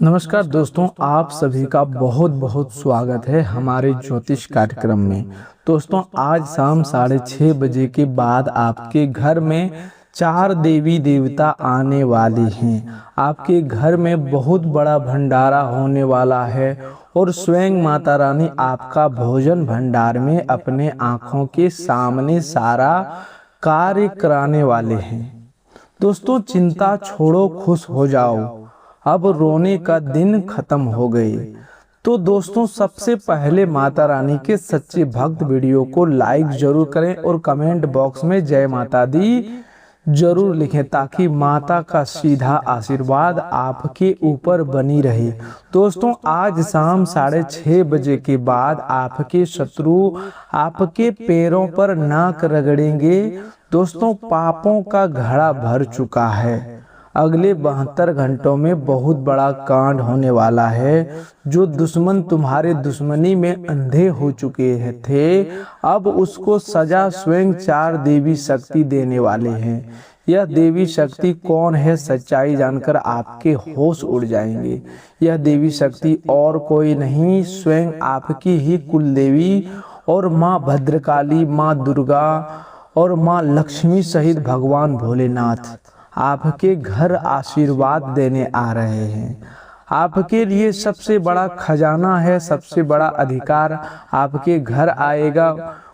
नमस्कार दोस्तों, आप सभी का बहुत बहुत स्वागत है हमारे ज्योतिष कार्यक्रम में। दोस्तों, आज शाम 6:30 बजे के बाद आपके घर में 4 देवी देवता आने वाले हैं। आपके घर में बहुत बड़ा भंडारा होने वाला है और स्वयं माता रानी आपका भोजन भंडार में अपने आँखों के सामने सारा कार्य कराने वाले हैं। दोस्तों, चिंता छोड़ो, खुश हो जाओ, अब रोने का दिन खत्म हो गए। तो दोस्तों, सबसे पहले माता रानी के सच्चे भक्त वीडियो को लाइक जरूर करें और कमेंट बॉक्स में जय माता दी जरूर लिखें, ताकि माता का सीधा आशीर्वाद आपके ऊपर बनी रहे। दोस्तों, आज शाम 6:30 बजे के बाद आपके शत्रु आपके पैरों पर नाक रगड़ेंगे। दोस्तों, पापों का घड़ा भर चुका है। अगले 72 घंटों में बहुत बड़ा कांड होने वाला है। जो दुश्मन तुम्हारे दुश्मनी में अंधे हो चुके थे, अब उसको सजा स्वयं 4 देवी शक्ति देने वाले हैं। यह देवी शक्ति कौन है, सच्चाई जानकर आपके होश उड़ जाएंगे। यह देवी शक्ति और कोई नहीं, स्वयं आपकी ही कुल देवी और माँ भद्रकाली, माँ दुर्गा और माँ लक्ष्मी सहित भगवान भोलेनाथ आपके घर आशीर्वाद देने आ रहे हैं। आपके लिए सबसे बड़ा खजाना है, सबसे बड़ा अधिकार आपके घर आएगा।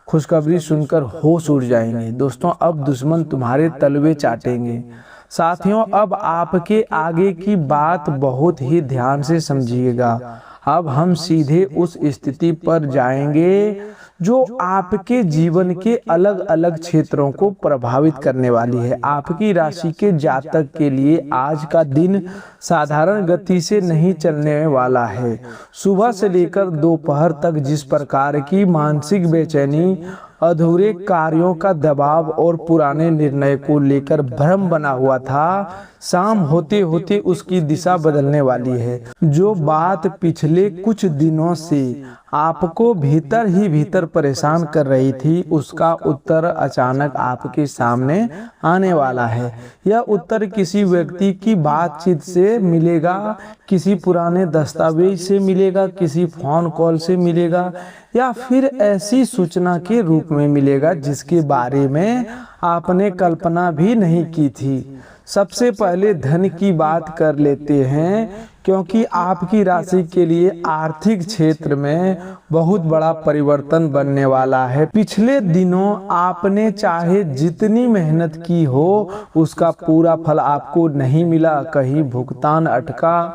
खुशखबरी सुनकर होश उड़ जाएंगे। दोस्तों, अब दुश्मन तुम्हारे तलवे चाटेंगे। साथियों, अब आपके आगे की बात बहुत ही ध्यान से समझिएगा। अब हम सीधे उस स्थिति पर जाएंगे जो आपके जीवन के अलग अलग क्षेत्रों को प्रभावित करने वाली है। आपकी राशि के जातक के लिए आज का दिन साधारण गति से नहीं चलने वाला है। सुबह से लेकर दोपहर तक जिस प्रकार की मानसिक बेचैनी, अधूरे कार्यों का दबाव और पुराने निर्णय को लेकर भ्रम बना हुआ था, शाम होते होते उसकी दिशा बदलने वाली है। जो बात पिछले कुछ दिनों से आपको भीतर ही भीतर परेशान कर रही थी, उसका उत्तर अचानक आपके सामने आने वाला है। यह उत्तर किसी व्यक्ति की बातचीत से मिलेगा, किसी पुराने दस्तावेज से मिलेगा, किसी फोन कॉल से मिलेगा, या फिर ऐसी सूचना के रूप में मिलेगा जिसके बारे में आपने कल्पना भी नहीं की थी। सबसे पहले धन की बात कर लेते हैं, क्योंकि आपकी राशि के लिए आर्थिक क्षेत्र में बहुत बड़ा परिवर्तन बनने वाला है। पिछले दिनों आपने चाहे जितनी मेहनत की हो, उसका पूरा फल आपको नहीं मिला। कहीं भुगतान अटका,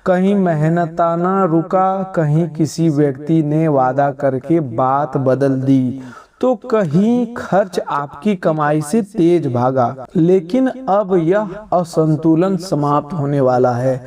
कहीं मेहनताना रुका, कहीं किसी व्यक्ति ने वादा करके बात बदल दी, तो कहीं खर्च आपकी कमाई से तेज भागा। लेकिन अब यह असंतुलन समाप्त होने वाला है।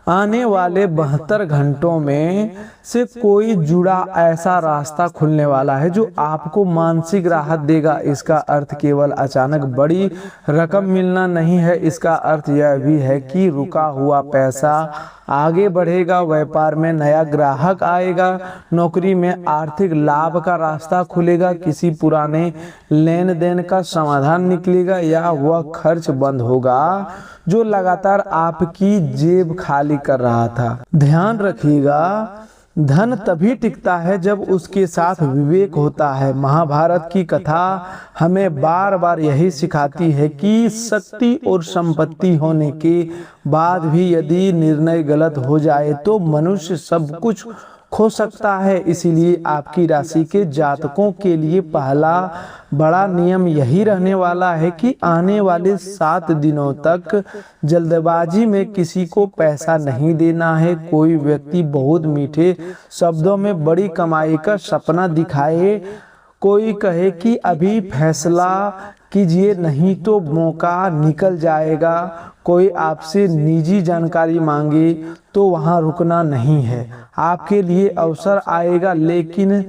आने वाले 72 घंटों में से कोई जुड़ा ऐसा रास्ता खुलने वाला है जो आपको मानसिक राहत देगा। इसका अर्थ केवल अचानक बड़ी रकम मिलना नहीं है, इसका अर्थ यह भी है कि रुका हुआ पैसा आगे बढ़ेगा, व्यापार में नया ग्राहक आएगा, नौकरी में आर्थिक लाभ का रास्ता खुलेगा, किसी पुराने लेन देन का समाधान निकलेगा, या वह खर्च बंद होगा जो लगातार आपकी जेब खाली कर रहा था। ध्यान रखिएगा, धन तभी टिकता है जब उसके साथ विवेक होता है। महाभारत की कथा हमें बार बार यही सिखाती है कि शक्ति और संपत्ति होने के बाद भी यदि निर्णय गलत हो जाए तो मनुष्य सब कुछ खो सकता है। इसीलिए आपकी राशि के जातकों के लिए पहला बड़ा नियम यही रहने वाला है कि आने वाले 7 दिनों तक जल्दबाजी में किसी को पैसा नहीं देना है। कोई व्यक्ति बहुत मीठे शब्दों में बड़ी कमाई का सपना दिखाए, कोई कहे कि अभी फैसला कीजिए नहीं तो मौका निकल जाएगा, कोई आपसे निजी जानकारी मांगे तो वहां रुकना नहीं है। आपके लिए अवसर आएगा, लेकिन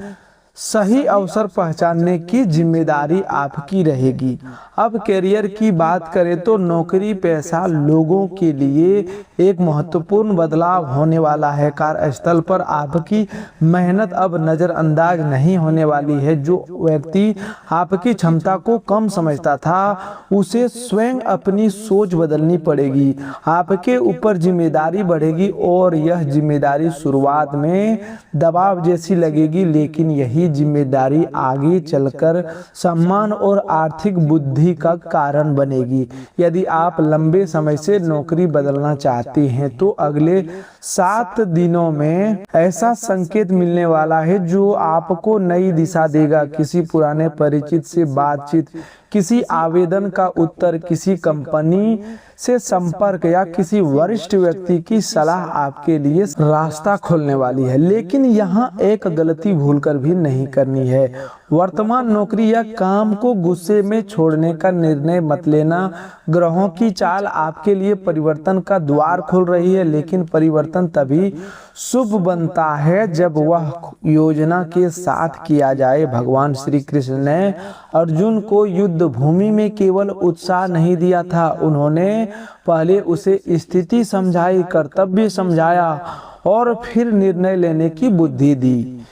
सही अवसर पहचानने की जिम्मेदारी आपकी रहेगी। अब करियर की बात करें तो नौकरी पेशा लोगों के लिए एक महत्वपूर्ण बदलाव होने वाला है। कार्यस्थल पर आपकी मेहनत अब नज़रअंदाज नहीं होने वाली है। जो व्यक्ति आपकी क्षमता को कम समझता था, उसे स्वयं अपनी सोच बदलनी पड़ेगी। आपके ऊपर जिम्मेदारी बढ़ेगी और यह जिम्मेदारी शुरुआत में दबाव जैसी लगेगी, लेकिन यही जिम्मेदारी आगे चलकर सम्मान और आर्थिक बुद्धि का कारण बनेगी। यदि आप लंबे समय से नौकरी बदलना चाहते हैं तो अगले 7 दिनों में ऐसा संकेत मिलने वाला है जो आपको नई दिशा देगा। किसी पुराने परिचित से बातचीत, किसी आवेदन का उत्तर, किसी कंपनी से संपर्क या किसी वरिष्ठ व्यक्ति की सलाह आपके लिए रास्ता खोलने वाली है। लेकिन यहाँ एक गलती भूलकर भी नहीं करनी है। वर्तमान नौकरी या काम को गुस्से में छोड़ने का निर्णय मत लेना। ग्रहों की चाल आपके लिए परिवर्तन का द्वार खोल रही है, लेकिन परिवर्तन तभी शुभ बनता है जब वह योजना के साथ किया जाए। भगवान श्री कृष्ण ने अर्जुन को युद्ध भूमि में केवल उत्साह नहीं दिया था, उन्होंने पहले उसे स्थिति समझाई, कर्तव्य समझाया और फिर निर्णय लेने की बुद्धि दी।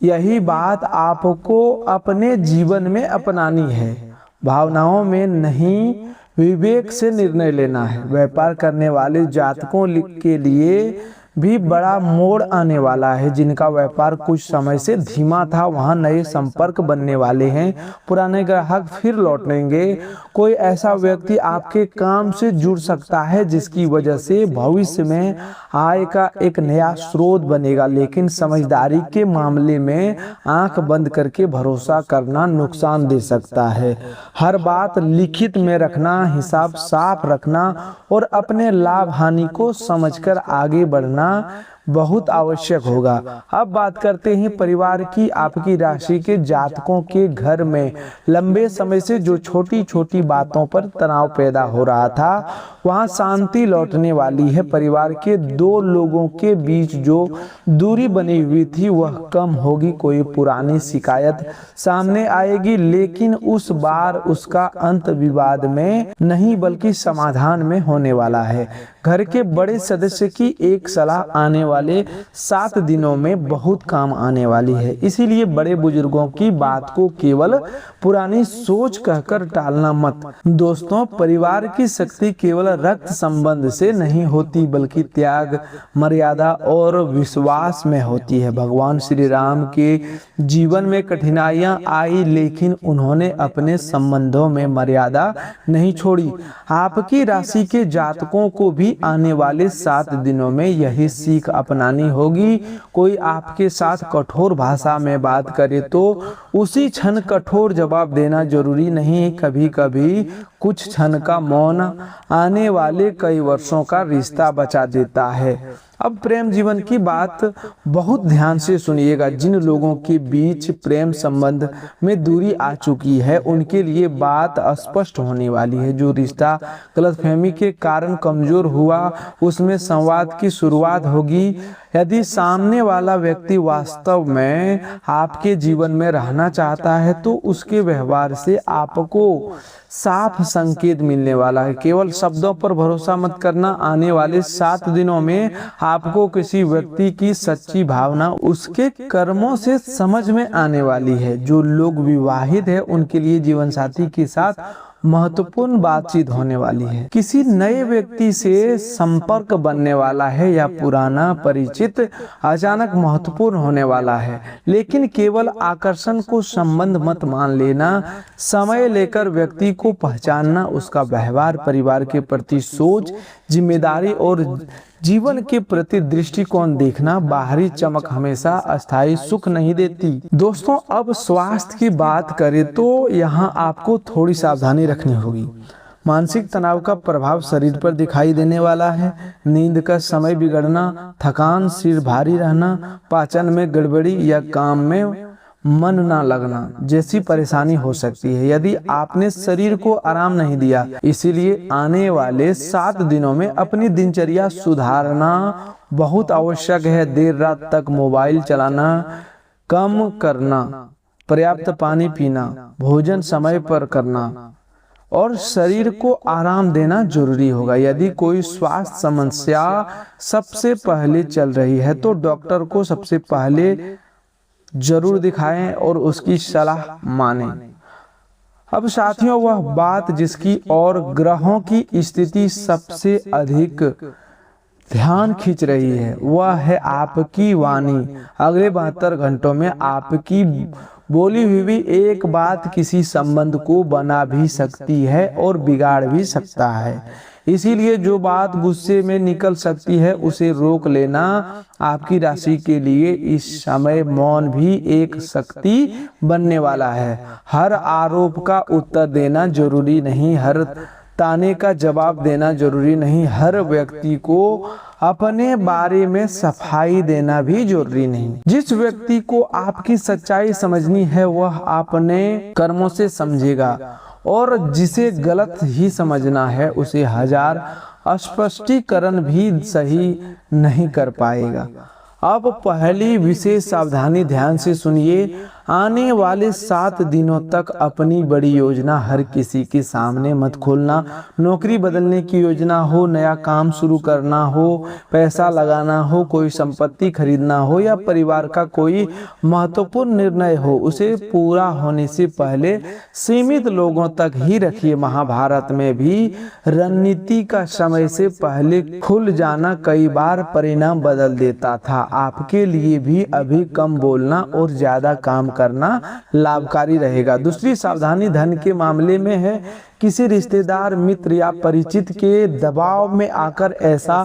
यही बात आपको अपने जीवन में अपनानी है। भावनाओं में नहीं, विवेक से निर्णय लेना है। व्यापार करने वाले जातकों के लिए भी बड़ा मोड़ आने वाला है। जिनका व्यापार कुछ समय से धीमा था, वहां नए संपर्क बनने वाले हैं। पुराने ग्राहक फिर लौटेंगे। कोई ऐसा व्यक्ति आपके काम से जुड़ सकता है जिसकी वजह से भविष्य में आय का एक नया स्रोत बनेगा। लेकिन समझदारी के मामले में आंख बंद करके भरोसा करना नुकसान दे सकता है। हर बात लिखित में रखना, हिसाब साफ रखना और अपने लाभ हानि को समझकर आगे बढ़ना बहुत आवश्यक होगा। अब बात करते हैं परिवार की। आपकी राशि के जातकों के घर में लंबे समय से जो छोटी छोटी बातों पर तनाव पैदा हो रहा था, वहां शांति लौटने वाली है। परिवार के 2 लोगों के बीच जो दूरी बनी हुई थी वह कम होगी। कोई पुरानी शिकायत सामने आएगी, लेकिन उस बार उसका अंत विवाद में नहीं बल्कि समाधान में होने वाला है। घर के बड़े सदस्य की एक सलाह आने वाले 7 दिनों में बहुत काम आने वाली है। इसीलिए बड़े बुजुर्गों की बात को केवल पुरानी सोच कहकर टालना मत। दोस्तों, परिवार की शक्ति केवल रक्त संबंध से नहीं होती बल्कि त्याग, मर्यादा और विश्वास में होती है। भगवान श्री राम के जीवन में कठिनाइयां आई, लेकिन उन्होंने अपने संबंधों में मर्यादा नहीं छोड़ी। आपकी राशि के जातकों को भी आने वाले 7 दिनों में यही सीख अपनानी होगी। कोई आपके साथ कठोर भाषा में बात करे तो उसी क्षण कठोर जवाब देना जरूरी नहीं है। कभी कभी कुछ क्षण का मौन आने वाले कई वर्षों का रिश्ता बचा देता है। अब प्रेम जीवन की बात बहुत ध्यान से सुनिएगा। जिन लोगों के बीच प्रेम संबंध में दूरी आ चुकी है, उनके लिए बात स्पष्ट होने वाली है। जो रिश्ता गलतफहमी के कारण कमजोर हुआ, उसमें संवाद की शुरुआत होगी। यदि सामने वाला व्यक्ति वास्तव में आपके जीवन में रहना चाहता है तो उसके व्यवहार से आपको साफ संकेत मिलने वाला है। केवल शब्दों पर भरोसा मत करना। आने वाले 7 दिनों में आपको किसी व्यक्ति की सच्ची भावना उसके कर्मों से समझ में आने वाली है। जो लोग विवाहित हैं उनके लिए जीवन साथी के साथ महत्वपूर्ण बातचीत होने वाली है। किसी नए व्यक्ति से संपर्क बनने वाला है या पुराना परिचित अचानक महत्वपूर्ण होने वाला है। लेकिन केवल आकर्षण को संबंध मत मान लेना। समय लेकर व्यक्ति को पहचानना, उसका व्यवहार, परिवार के प्रति सोच, जिम्मेदारी और जीवन के प्रति दृष्टिकोण देखना। बाहरी चमक हमेशा अस्थायी सुख नहीं देती। दोस्तों, अब स्वास्थ्य की बात करें तो यहाँ आपको थोड़ी सावधानी रखनी होगी। मानसिक तनाव का प्रभाव शरीर पर दिखाई देने वाला है। नींद का समय बिगड़ना, थकान, सिर भारी रहना, पाचन में गड़बड़ी या काम में मन ना लगना जैसी परेशानी हो सकती है यदि आपने शरीर को आराम नहीं दिया। इसीलिए आने वाले 7 दिनों में अपनी दिनचर्या सुधारना बहुत आवश्यक है। देर रात तक मोबाइल चलाना, कम करना, पर्याप्त पानी पीना, भोजन समय पर करना और शरीर को आराम देना जरूरी होगा। यदि कोई स्वास्थ्य समस्या सबसे पहले चल रही है तो डॉक्टर को सबसे पहले जरूर दिखाएं और उसकी सलाह मानें। अब साथियों, वह बात जिसकी और ग्रहों की स्थिति सबसे अधिक ध्यान खींच रही है वह है आपकी वाणी। अगले 72 घंटों में आपकी बोली हुई एक बात किसी संबंध को बना भी सकती है और बिगाड़ भी सकता है। इसीलिए जो बात गुस्से में निकल सकती है उसे रोक लेना आपकी राशि के लिए इस समय मौन भी एक शक्ति बनने वाला है। हर आरोप का उत्तर देना जरूरी नहीं, हर ताने का जवाब देना जरूरी नहीं, हर व्यक्ति को अपने बारे में सफाई देना भी जरूरी नहीं। जिस व्यक्ति को आपकी सच्चाई समझनी है वह अपने कर्मों से समझेगा और जिसे गलत ही समझना है उसे हजार स्पष्टीकरण भी सही नहीं कर पाएगा। अब पहली विशेष सावधानी ध्यान से सुनिए। आने वाले 7 दिनों तक अपनी बड़ी योजना हर किसी के सामने मत खोलना। नौकरी बदलने की योजना हो, नया काम शुरू करना हो, पैसा लगाना हो, कोई संपत्ति खरीदना हो या परिवार का कोई महत्वपूर्ण निर्णय हो, उसे पूरा होने से पहले सीमित लोगों तक ही रखिए। महाभारत में भी रणनीति का समय से पहले खुल जाना कई बार परिणाम बदल देता था। आपके लिए भी अभी कम बोलना और ज्यादा काम करना लाभकारी रहेगा। दूसरी सावधानी धन के मामले में है। किसी रिश्तेदार, मित्र या परिचित के दबाव में आकर ऐसा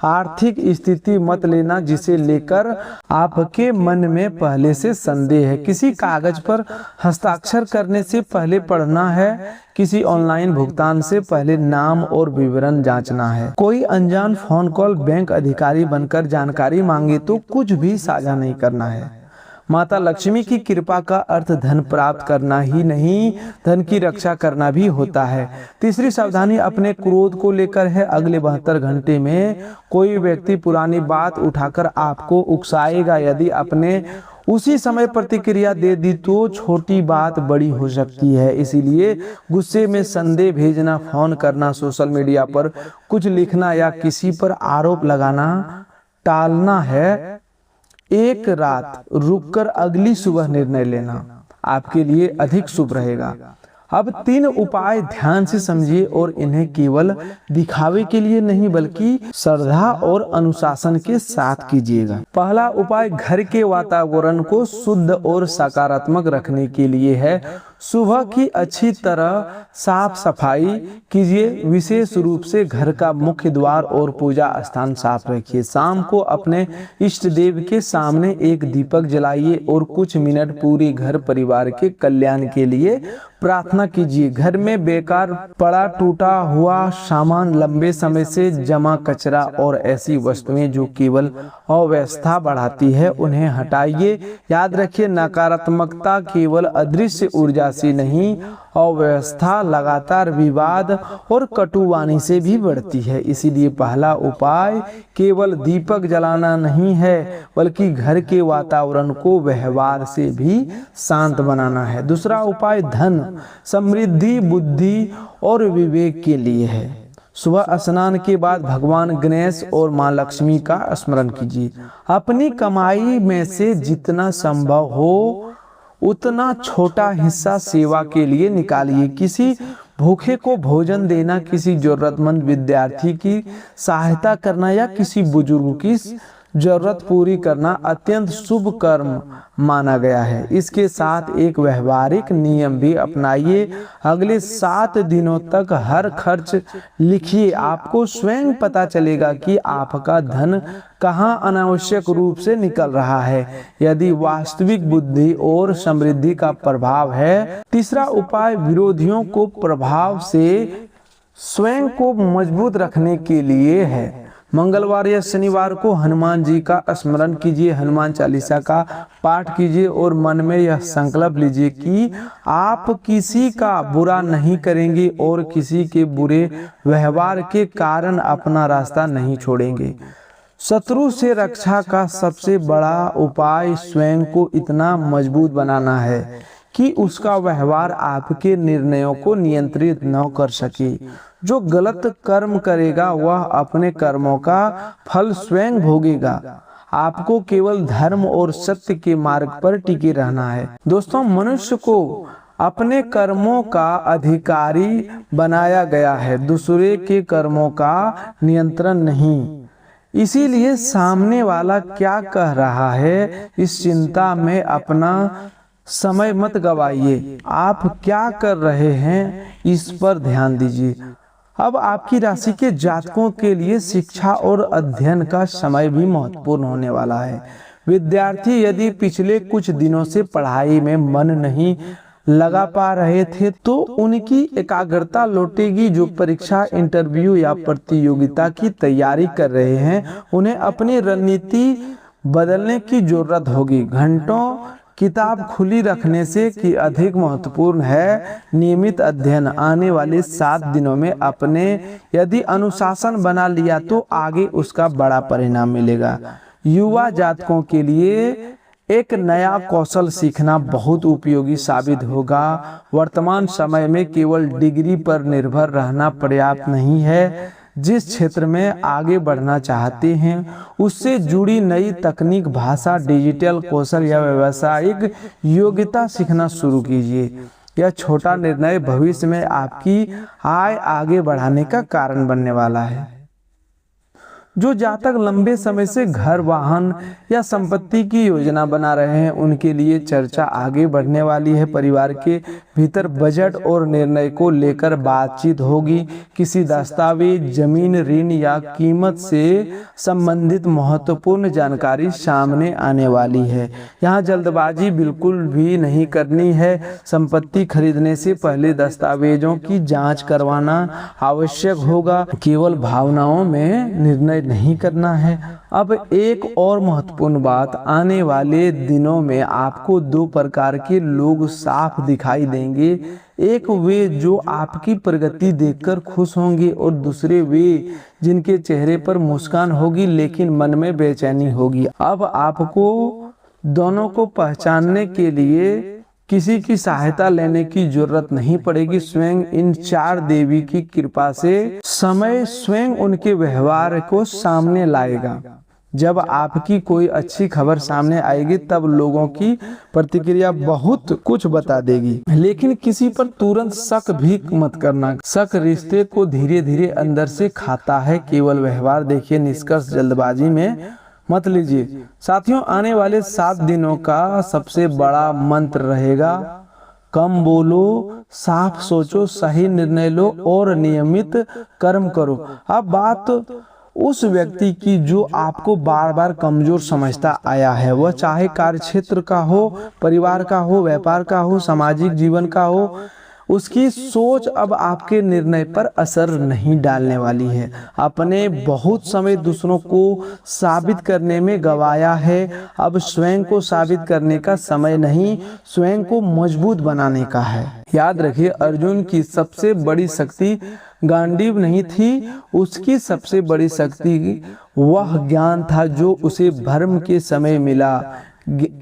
आर्थिक स्थिति मत लेना जिसे लेकर आपके मन में पहले से संदेह है। किसी कागज पर हस्ताक्षर करने से पहले पढ़ना है। किसी ऑनलाइन भुगतान से पहले नाम और विवरण जांचना है। कोई अनजान फोन कॉल बैंक अधिकारी बनकर जानकारी मांगे तो कुछ भी साझा नहीं करना है। माता लक्ष्मी की कृपा का अर्थ धन प्राप्त करना ही नहीं, धन की रक्षा करना भी होता है। तीसरी सावधानी अपने क्रोध को लेकर है। अगले 72 घंटे में कोई व्यक्ति पुरानी बात उठाकर आपको उकसाएगा। यदि आपने उसी समय प्रतिक्रिया दे दी तो छोटी बात बड़ी हो सकती है। इसीलिए गुस्से में संदेह भेजना, फोन करना, सोशल मीडिया पर कुछ लिखना या किसी पर आरोप लगाना टालना है। एक रात रुककर अगली सुबह निर्णय लेना आपके लिए अधिक शुभ रहेगा। अब 3 उपाय ध्यान से समझिए और इन्हें केवल दिखावे के लिए नहीं बल्कि श्रद्धा और अनुशासन के साथ कीजिएगा। पहला उपाय घर के वातावरण को शुद्ध और सकारात्मक रखने के लिए है। सुबह की अच्छी तरह साफ सफाई कीजिए। विशेष रूप से घर का मुख्य द्वार और पूजा स्थान साफ रखिए। शाम को अपने इष्ट देव के सामने एक दीपक जलाइए और कुछ मिनट पूरे घर परिवार के कल्याण के लिए प्रार्थना कीजिए। घर में बेकार पड़ा टूटा हुआ सामान, लंबे समय से जमा कचरा और ऐसी वस्तुएं जो केवल अव्यवस्था बढ़ाती है उन्हें हटाइए। याद रखिए, नकारात्मकता केवल अदृश्य ऊर्जा से नहीं, अव्यवस्था लगातार विवाद और कटुवाणी से भी बढ़ती है। इसीलिए पहला उपाय केवल दीपक जलाना नहीं है बल्कि घर के वातावरण को व्यवहार से भी शांत बनाना है। दूसरा उपाय धन, समृद्धि, बुद्धि और विवेक के लिए है। सुबह स्नान के बाद भगवान गणेश और माँ लक्ष्मी का स्मरण कीजिए। अपनी कमाई में से जितना संभव हो उतना छोटा हिस्सा सेवा के लिए निकालिए। किसी भूखे को भोजन देना, किसी जरूरतमंद विद्यार्थी की सहायता करना या किसी बुजुर्ग की जरूरत पूरी करना अत्यंत शुभ कर्म माना गया है। इसके साथ एक व्यवहारिक नियम भी अपनाइए। अगले 7 दिनों तक हर खर्च लिखिए। आपको स्वयं पता चलेगा कि आपका धन कहां अनावश्यक रूप से निकल रहा है, यदि वास्तविक बुद्धि और समृद्धि का प्रभाव है। तीसरा उपाय विरोधियों को प्रभाव से स्वयं को मजबूत रखने के लिए है। मंगलवार या शनिवार को हनुमान जी का स्मरण कीजिए, हनुमान चालीसा का पाठ कीजिए और मन में यह संकल्प लीजिए कि आप किसी का बुरा नहीं करेंगे और किसी के बुरे व्यवहार के कारण अपना रास्ता नहीं छोड़ेंगे। शत्रु से रक्षा का सबसे बड़ा उपाय स्वयं को इतना मजबूत बनाना है कि उसका व्यवहार आपके निर्णयों को नियंत्रित न कर सके। जो गलत कर्म करेगा वह अपने कर्मों का फल स्वयं भोगेगा। आपको केवल धर्म और सत्य के मार्ग पर टिके रहना है। दोस्तों, मनुष्य को अपने कर्मों का अधिकारी बनाया गया है, दूसरे के कर्मों का नियंत्रण नहीं। इसीलिए सामने वाला क्या कह रहा है इस चिंता में अपना समय मत गवाइए। आप क्या कर रहे हैं इस पर ध्यान दीजिए। अब आपकी राशि के जातकों के लिए शिक्षा और अध्ययन का समय भी महत्वपूर्ण होने वाला है। विद्यार्थी यदि पिछले कुछ दिनों से पढ़ाई में मन नहीं लगा पा रहे थे तो उनकी एकाग्रता लौटेगी। जो परीक्षा, इंटरव्यू या प्रतियोगिता की तैयारी कर रहे हैं उन्हें अपनी रणनीति बदलने की जरूरत होगी। घंटों किताब खुली रखने से कि अधिक महत्वपूर्ण है नियमित अध्ययन। आने वाले 7 दिनों में अपने यदि अनुशासन बना लिया तो आगे उसका बड़ा परिणाम मिलेगा। युवा जातकों के लिए एक नया कौशल सीखना बहुत उपयोगी साबित होगा। वर्तमान समय में केवल डिग्री पर निर्भर रहना पर्याप्त नहीं है। जिस क्षेत्र में आगे बढ़ना चाहते हैं उससे जुड़ी नई तकनीक, भाषा, डिजिटल कौशल या व्यावसायिक योग्यता सीखना शुरू कीजिए। यह छोटा निर्णय भविष्य में आपकी आय आगे बढ़ाने का कारण बनने वाला है। जो जातक लंबे समय से घर, वाहन या संपत्ति की योजना बना रहे हैं उनके लिए चर्चा आगे बढ़ने वाली है। परिवार के भीतर बजट और निर्णय को लेकर बातचीत होगी। किसी दस्तावेज, जमीन, ऋण या कीमत से संबंधित महत्वपूर्ण जानकारी सामने आने वाली है। यहाँ जल्दबाजी बिल्कुल भी नहीं करनी है। संपत्ति खरीदने से पहले दस्तावेजों की जांच करवाना आवश्यक होगा। केवल भावनाओं में निर्णय नहीं करना है। अब एक और महत्वपूर्ण बात, आने वाले दिनों में आपको 2 प्रकार के लोग साफ दिखाई देंगे। एक वे जो आपकी प्रगति देखकर खुश होंगे और दूसरे वे जिनके चेहरे पर मुस्कान होगी लेकिन मन में बेचैनी होगी। अब आपको दोनों को पहचानने के लिए किसी की सहायता लेने की जरूरत नहीं पड़ेगी। स्वयं इन 4 देवी की कृपा से समय स्वयं उनके व्यवहार को सामने लाएगा। जब आपकी कोई अच्छी खबर सामने आएगी तब लोगों की प्रतिक्रिया बहुत कुछ बता देगी। लेकिन किसी पर तुरंत शक भी मत करना। शक रिश्ते को धीरे धीरे अंदर से खाता है। केवल व्यवहार देखिए, निष्कर्ष जल्दबाजी में मत लीजिए। साथियों, आने वाले 7 दिनों का सबसे बड़ा मंत्र रहेगा कम बोलो, साफ सोचो, सही निर्णय लो और नियमित कर्म करो। अब बात उस व्यक्ति की जो आपको बार बार कमजोर समझता आया है, वह चाहे कार्य क्षेत्र का हो, परिवार का हो, व्यापार का हो, सामाजिक जीवन का हो, उसकी सोच अब आपके निर्णय पर असर नहीं डालने वाली है। आपने बहुत समय दूसरों को साबित करने में गवाया है। अब स्वयं को साबित करने का समय नहीं, स्वयं को मजबूत बनाने का है। याद रखिए, अर्जुन की सबसे बड़ी शक्ति गांडीव नहीं थी, उसकी सबसे बड़ी शक्ति वह ज्ञान था जो उसे भ्रम के समय मिला।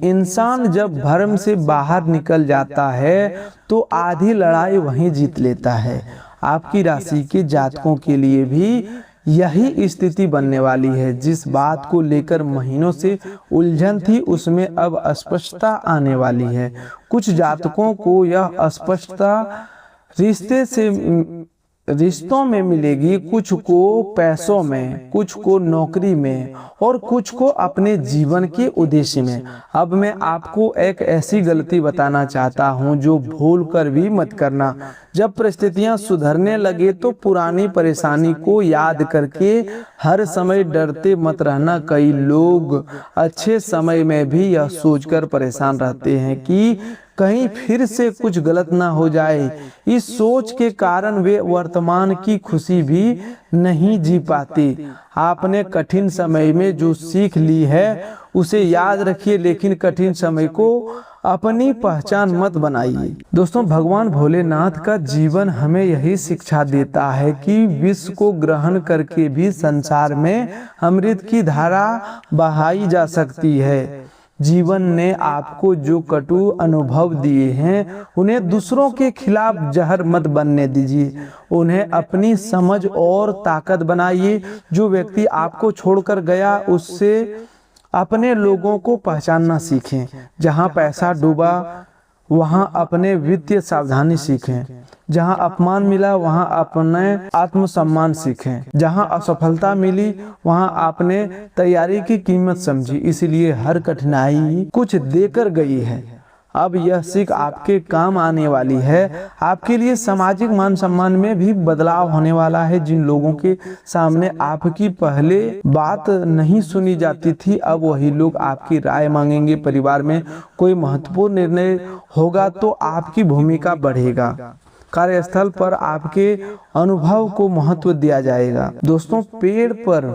इंसान जब भ्रम से बाहर निकल जाता है तो आधी लड़ाई वहीं जीत लेता है। आपकी राशि के जातकों के लिए भी यही स्थिति बनने वाली है। जिस बात को लेकर महीनों से उलझन थी उसमें अब स्पष्टता आने वाली है। कुछ जातकों को यह स्पष्टता रिश्तों में मिलेगी, कुछ को पैसों में, कुछ को नौकरी में और कुछ को अपने जीवन के उद्देश्य में। अब मैं आपको एक ऐसी गलती बताना चाहता हूं जो भूल कर भी मत करना। जब परिस्थितियां सुधरने लगे तो पुरानी परेशानी को याद करके हर समय डरते मत रहना। कई लोग अच्छे समय में भी यह सोचकर परेशान रहते हैं कि कहीं फिर से कुछ गलत ना हो जाए। इस सोच के कारण वे वर्तमान की खुशी भी नहीं जी पाते। आपने कठिन समय में जो सीख ली है उसे याद रखिए, लेकिन कठिन समय को अपनी पहचान मत बनाइए। दोस्तों, भगवान भोलेनाथ का जीवन हमें यही शिक्षा देता है कि विष को ग्रहण करके भी संसार में अमृत की धारा बहाई जा सकती है। जीवन ने आपको जो कटु अनुभव दिए हैं उन्हें दूसरों के खिलाफ जहर मत बनने दीजिए, उन्हें अपनी समझ और ताकत बनाइए। जो व्यक्ति आपको छोड़कर गया उससे अपने लोगों को पहचानना सीखें। जहां पैसा डूबा वहां अपने वित्तीय सावधानी सीखें। जहां अपमान मिला वहां अपने आत्मसम्मान सीखें। जहां असफलता मिली वहां आपने तैयारी की कीमत समझी। इसलिए हर कठिनाई कुछ देकर गई है। अब यह सीख आपके काम आने वाली है। आपके लिए सामाजिक मान सम्मान में भी बदलाव होने वाला है। जिन लोगों के सामने आपकी पहले बात नहीं सुनी जाती थी, अब वही लोग आपकी राय मांगेंगे। परिवार में कोई महत्वपूर्ण निर्णय होगा तो आपकी भूमिका बढ़ेगा। कार्यस्थल पर आपके अनुभव को महत्व दिया जाएगा। दोस्तों, पेड़ पर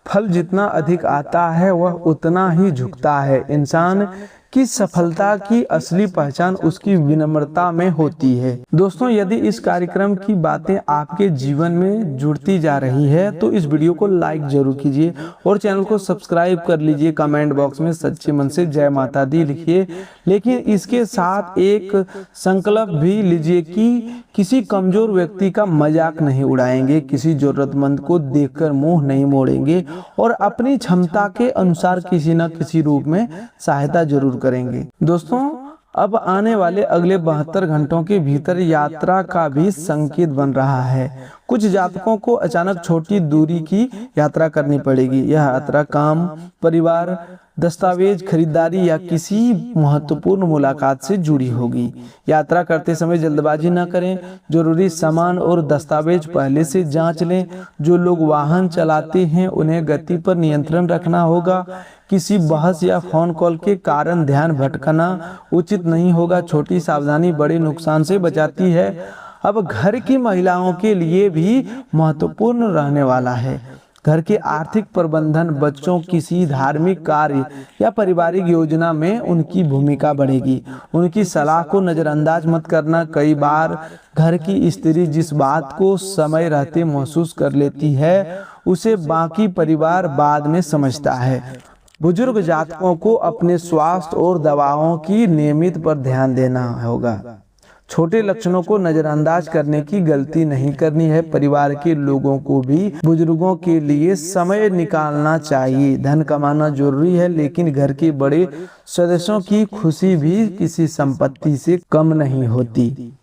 फल जितना अधिक आता है वह उतना ही झुकता है। इंसान की सफलता की असली पहचान उसकी विनम्रता में होती है। दोस्तों, यदि इस कार्यक्रम की बातें आपके जीवन में जुड़ती जा रही है तो इस वीडियो को लाइक जरूर कीजिए और चैनल को सब्सक्राइब कर लीजिए। कमेंट बॉक्स में सच्चे मन से जय माता दी लिखिए, लेकिन इसके साथ एक संकल्प भी लीजिए कि किसी कमजोर व्यक्ति का मजाक नहीं उड़ाएंगे, किसी जरूरतमंद को देखकर मुंह नहीं मोड़ेंगे और अपनी क्षमता के अनुसार किसी न किसी रूप में सहायता जरूर करेंगे। दोस्तों, अब आने वाले अगले 72 घंटों के भीतर यात्रा का भी संकेत बन रहा है। कुछ जातकों को अचानक छोटी दूरी की यात्रा करनी पड़ेगी। यह यात्रा काम, परिवार, दस्तावेज, खरीदारी या किसी महत्वपूर्ण मुलाकात से जुड़ी होगी। यात्रा करते समय जल्दबाजी न करें। जरूरी सामान और दस्तावेज पहले से जांच लें। जो लोग वाहन चलाते हैं उन्हें गति पर नियंत्रण रखना होगा। किसी बहस या फोन कॉल के कारण ध्यान भटकना उचित नहीं होगा। छोटी सावधानी बड़े नुकसान से बचाती है। अब घर की महिलाओं के लिए भी महत्वपूर्ण रहने वाला है। घर के आर्थिक प्रबंधन, बच्चों, किसी धार्मिक कार्य या पारिवारिक योजना में उनकी भूमिका बढ़ेगी। उनकी सलाह को नजरअंदाज मत करना। कई बार घर की स्त्री जिस बात को समय रहते महसूस कर लेती है उसे बाकी परिवार बाद में समझता है। बुजुर्ग जातकों को अपने स्वास्थ्य और दवाओं की नियमित पर ध्यान देना होगा। छोटे लक्षणों को नजरअंदाज करने की गलती नहीं करनी है। परिवार के लोगों को भी बुजुर्गों के लिए समय निकालना चाहिए। धन कमाना जरूरी है, लेकिन घर के बड़े सदस्यों की खुशी भी किसी संपत्ति से कम नहीं होती।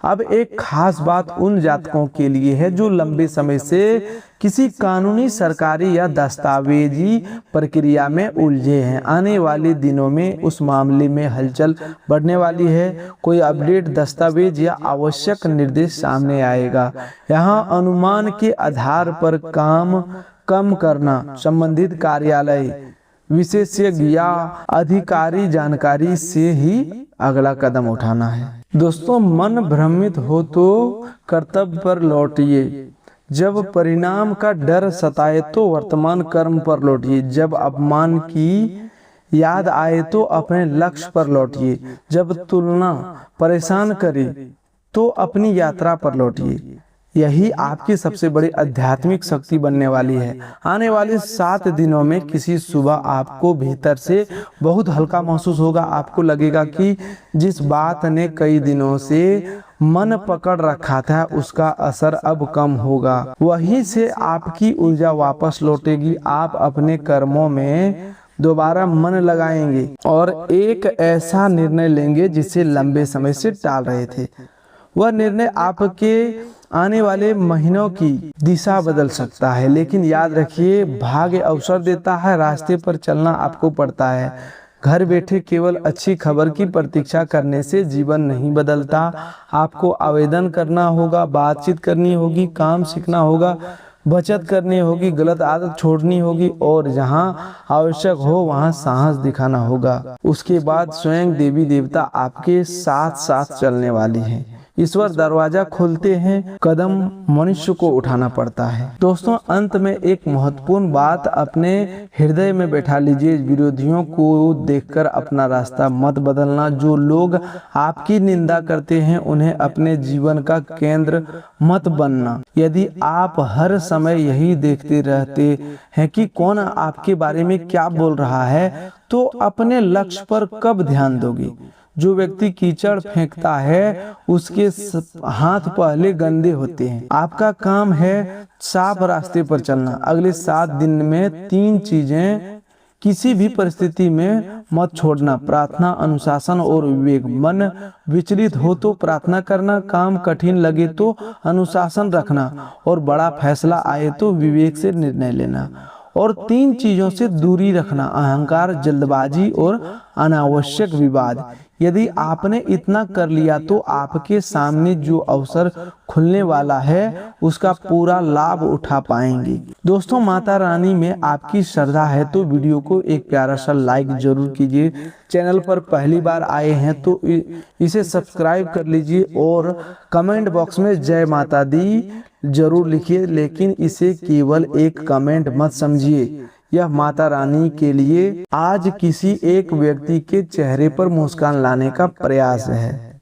अब एक खास बात उन जातकों के लिए है जो लंबे समय से किसी कानूनी, सरकारी या दस्तावेजी प्रक्रिया में उलझे हैं। आने वाले दिनों में उस मामले में हलचल बढ़ने वाली है। कोई अपडेट, दस्तावेज या आवश्यक निर्देश सामने आएगा। यहाँ अनुमान के आधार पर काम कम करना, संबंधित कार्यालय, विशेषज्ञ या अधिकारी जानकारी से ही अगला कदम उठाना है। दोस्तों, मन भ्रमित हो तो कर्तव्य पर लौटिए। जब परिणाम का डर सताए तो वर्तमान कर्म पर लौटिए। जब अपमान की याद आए तो अपने लक्ष्य पर लौटिए। जब तुलना परेशान करे तो अपनी यात्रा पर लौटिए। यही आपकी सबसे बड़ी आध्यात्मिक शक्ति बनने वाली है। आने वाले 7 दिनों में किसी सुबह आपको भीतर से बहुत हल्का महसूस होगा। आपको लगेगा कि जिस बात ने कई दिनों से मन पकड़ रखा था उसका असर अब कम होगा। वहीं से आपकी ऊर्जा वापस लौटेगी। आप अपने कर्मों में दोबारा मन लगाएंगे और एक ऐसा निर्णय लेंगे जिसे लंबे समय से टाल रहे थे। वह निर्णय आपके आने वाले महीनों की दिशा बदल सकता है। लेकिन याद रखिए, भाग्य अवसर देता है, रास्ते पर चलना आपको पड़ता है। घर बैठे केवल अच्छी खबर की प्रतीक्षा करने से जीवन नहीं बदलता। आपको आवेदन करना होगा, बातचीत करनी होगी, काम सीखना होगा, बचत करनी होगी, गलत आदत छोड़नी होगी और जहां आवश्यक हो वहां साहस दिखाना होगा। उसके बाद स्वयं देवी देवता आपके साथ साथ चलने वाली हैं, ईश्वर दरवाजा खोलते हैं, कदम मनुष्य को उठाना पड़ता है। दोस्तों, अंत में एक महत्वपूर्ण बात अपने हृदय में बैठा लीजिए, विरोधियों को देखकर अपना रास्ता मत बदलना। जो लोग आपकी निंदा करते हैं उन्हें अपने जीवन का केंद्र मत बनना। यदि आप हर समय यही देखते रहते हैं कि कौन आपके बारे में क्या बोल रहा है, तो अपने लक्ष्य पर कब ध्यान दोगे? जो व्यक्ति कीचड़ फेंकता है उसके हाथ पहले गंदे होते हैं। आपका काम है साफ रास्ते पर चलना। अगले 7 दिन में 3 चीजें किसी भी परिस्थिति में मत छोड़ना: प्रार्थना, अनुशासन और विवेक। मन विचलित हो तो प्रार्थना करना, काम कठिन लगे तो अनुशासन रखना, और बड़ा फैसला आए तो विवेक से निर्णय लेना। और 3 चीजों से दूरी रखना: अहंकार, जल्दबाजी और अनावश्यक विवाद। यदि आपने इतना कर लिया तो आपके सामने जो अवसर खुलने वाला है उसका पूरा लाभ उठा पाएंगे। दोस्तों, माता रानी में आपकी श्रद्धा है तो वीडियो को एक प्यारा सा लाइक जरूर कीजिए। चैनल पर पहली बार आए हैं तो इसे सब्सक्राइब कर लीजिए और कमेंट बॉक्स में जय माता दी जरूर लिखिए, लेकिन इसे केवल एक कमेंट मत समझिए। यह माता रानी के लिए आज किसी एक व्यक्ति के चेहरे पर मुस्कान लाने का प्रयास है।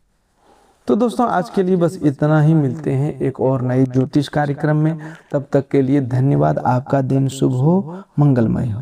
तो दोस्तों, आज के लिए बस इतना ही। मिलते हैं एक और नई ज्योतिष कार्यक्रम में। तब तक के लिए धन्यवाद। आपका दिन शुभ हो, मंगलमय हो।